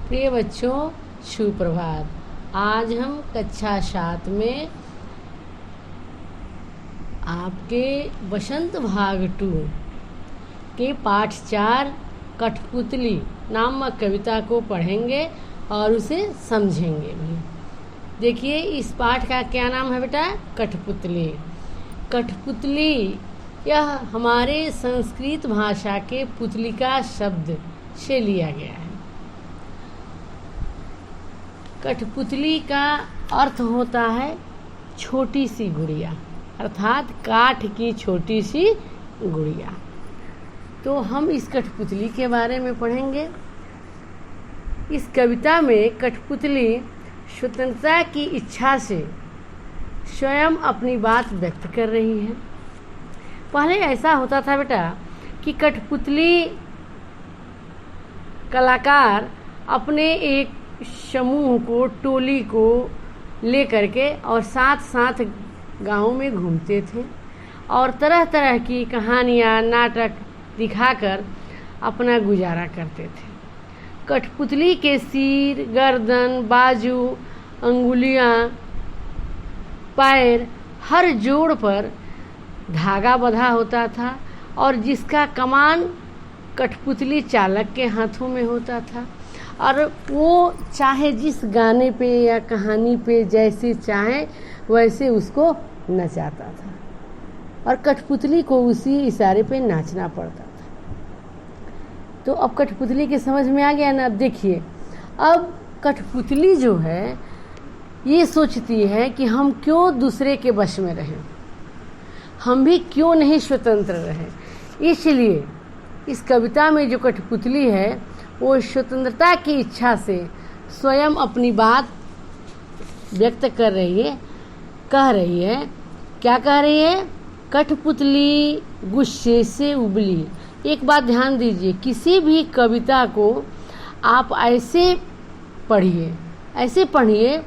प्रिय बच्चों, सुप्रभात। आज हम कक्षा 7 में आपके बसंत भाग 2 के पाठ 4 कठपुतली नामक कविता को पढ़ेंगे और उसे समझेंगे भी। देखिए, इस पाठ का क्या नाम है बेटा? कठपुतली। कठपुतली यह हमारे संस्कृत भाषा के पुतलिका शब्द से लिया गया है। कठपुतली का अर्थ होता है छोटी सी गुड़िया, अर्थात काठ की छोटी सी गुड़िया। तो हम इस कठपुतली के बारे में पढ़ेंगे। इस कविता में कठपुतली स्वतंत्रता की इच्छा से स्वयं अपनी बात व्यक्त कर रही है। पहले ऐसा होता था बेटा कि कठपुतली कलाकार अपने एक समूह को, टोली को ले करके और साथ साथ गाँव में घूमते थे और तरह तरह की कहानियाँ, नाटक दिखाकर अपना गुजारा करते थे। कठपुतली के सिर, गर्दन, बाजू, अंगुलियाँ, पैर, हर जोड़ पर धागा बंधा होता था और जिसका कमान कठपुतली चालक के हाथों में होता था और वो चाहे जिस गाने पे या कहानी पे जैसे चाहे वैसे उसको नचाता था और कठपुतली को उसी इशारे पे नाचना पड़ता था। तो अब कठपुतली के समझ में आ गया ना। अब देखिए, अब कठपुतली जो है ये सोचती है कि हम क्यों दूसरे के वश में रहें, हम भी क्यों नहीं स्वतंत्र रहें। इसलिए इस कविता में जो कठपुतली है वो स्वतंत्रता की इच्छा से स्वयं अपनी बात व्यक्त कर रही है, कह रही है। क्या कह रही है? कठपुतली गुस्से से उबली। एक बात ध्यान दीजिए, किसी भी कविता को आप ऐसे पढ़िए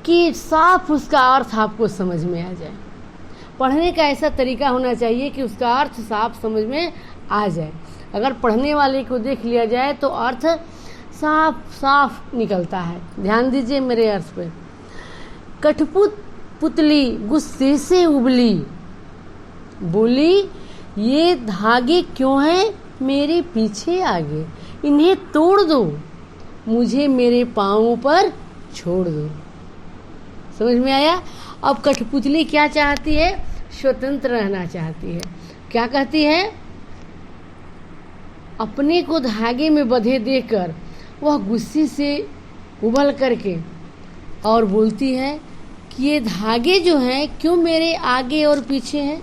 कि साफ उसका अर्थ आपको समझ में आ जाए। पढ़ने का ऐसा तरीका होना चाहिए कि उसका अर्थ साफ समझ में आ जाए। अगर पढ़ने वाले को देख लिया जाए तो अर्थ साफ साफ निकलता है। ध्यान दीजिए मेरे अर्थ पे। कठपुतली गुस्से से उबली, बोली ये धागे क्यों हैं मेरे पीछे आगे, इन्हें तोड़ दो, मुझे मेरे पाँवों पर छोड़ दो। समझ में आया? अब कठपुतली क्या चाहती है? स्वतंत्र रहना चाहती है। क्या कहती है? अपने को धागे में बंधे देखकर वह गुस्से से उबल करके और बोलती है कि ये धागे जो हैं क्यों मेरे आगे और पीछे हैं,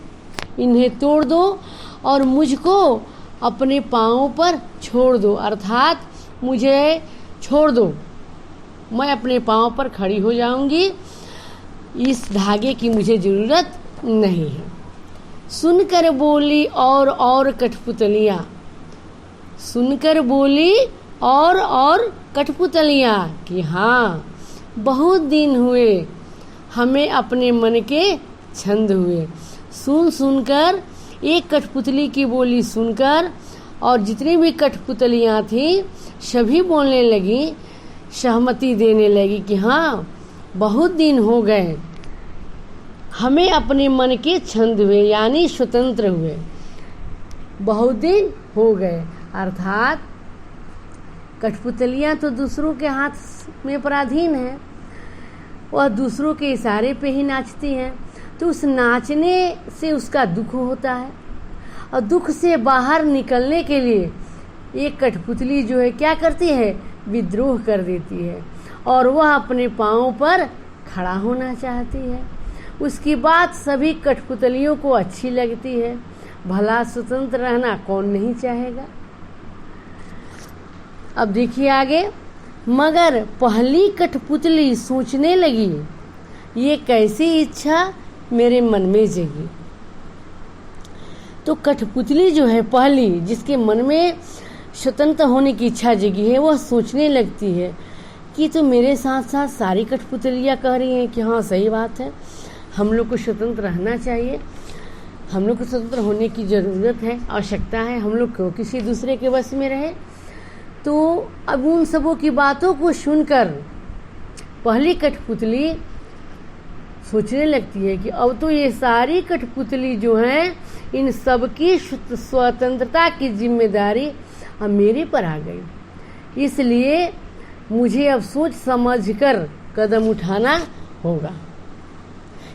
इन्हें तोड़ दो और मुझको अपने पाँवों पर छोड़ दो, अर्थात मुझे छोड़ दो, मैं अपने पाँव पर खड़ी हो जाऊंगी, इस धागे की मुझे ज़रूरत नहीं है। सुनकर बोली और कठपुतलियाँ, सुनकर बोली और कठपुतलियाँ कि हाँ बहुत दिन हुए हमें अपने मन के छंद हुए। सुनकर एक कठपुतली की बोली सुनकर और जितनी भी कठपुतलियाँ थी सभी बोलने लगी, सहमति देने लगी कि हाँ बहुत दिन हो गए हमें अपने मन के छंद हुए, यानी स्वतंत्र हुए। बहुत दिन हो गए अर्थात कठपुतलियाँ तो दूसरों के हाथ में पराधीन हैं, वह दूसरों के इशारे पे ही नाचती हैं। तो उस नाचने से उसका दुख होता है और दुख से बाहर निकलने के लिए एक कठपुतली जो है क्या करती है? विद्रोह कर देती है और वह अपने पाँव पर खड़ा होना चाहती है। उसकी बात सभी कठपुतलियों को अच्छी लगती है। भला स्वतंत्र रहना कौन नहीं चाहेगा। अब देखिए आगे। मगर पहली कठपुतली सोचने लगी, ये कैसी इच्छा मेरे मन में जगी। तो कठपुतली जो है पहली, जिसके मन में स्वतंत्र होने की इच्छा जगी है, वह सोचने लगती है कि तो मेरे साथ साथ सारी कठपुतलियाँ कह रही हैं कि हाँ सही बात है, हम लोग को स्वतंत्र रहना चाहिए, हम लोग को स्वतंत्र होने की ज़रूरत है, आवश्यकता है, हम लोग क्यों किसी दूसरे के वश में रहे। तो अब उन सबों की बातों को सुनकर पहली कठपुतली सोचने लगती है कि अब तो ये सारी कठपुतली जो हैं इन सबकी स्वतंत्रता की जिम्मेदारी अब मेरे पर आ गई, इसलिए मुझे अब सोच समझकर कदम उठाना होगा।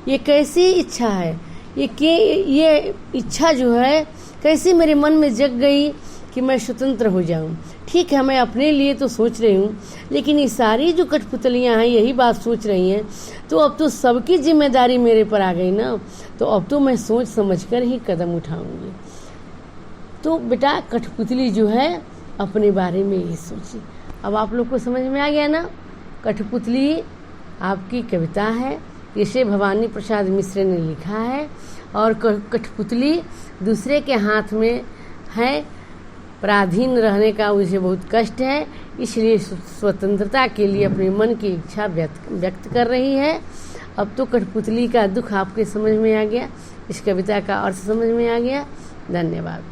ये कैसी इच्छा है, ये इच्छा जो है कैसे मेरे मन में जग गई कि मैं स्वतंत्र हो जाऊं। ठीक है, मैं अपने लिए तो सोच रही हूँ, लेकिन ये सारी जो कठपुतलियाँ हैं यही बात सोच रही हैं, तो अब तो सबकी जिम्मेदारी मेरे पर आ गई ना, तो अब तो मैं सोच समझकर ही कदम उठाऊंगी। तो बेटा कठपुतली जो है अपने बारे में ये सोची। अब आप लोग को समझ में आ गया ना। कठपुतली आपकी कविता है, इसे भवानी प्रसाद मिश्र ने लिखा है, और कठपुतली दूसरे के हाथ में है, पराधीन रहने का उसे बहुत कष्ट है, इसलिए स्वतंत्रता के लिए अपने मन की इच्छा व्यक्त कर रही है। अब तो कठपुतली का दुख आपके समझ में आ गया, इस कविता का अर्थ समझ में आ गया। धन्यवाद।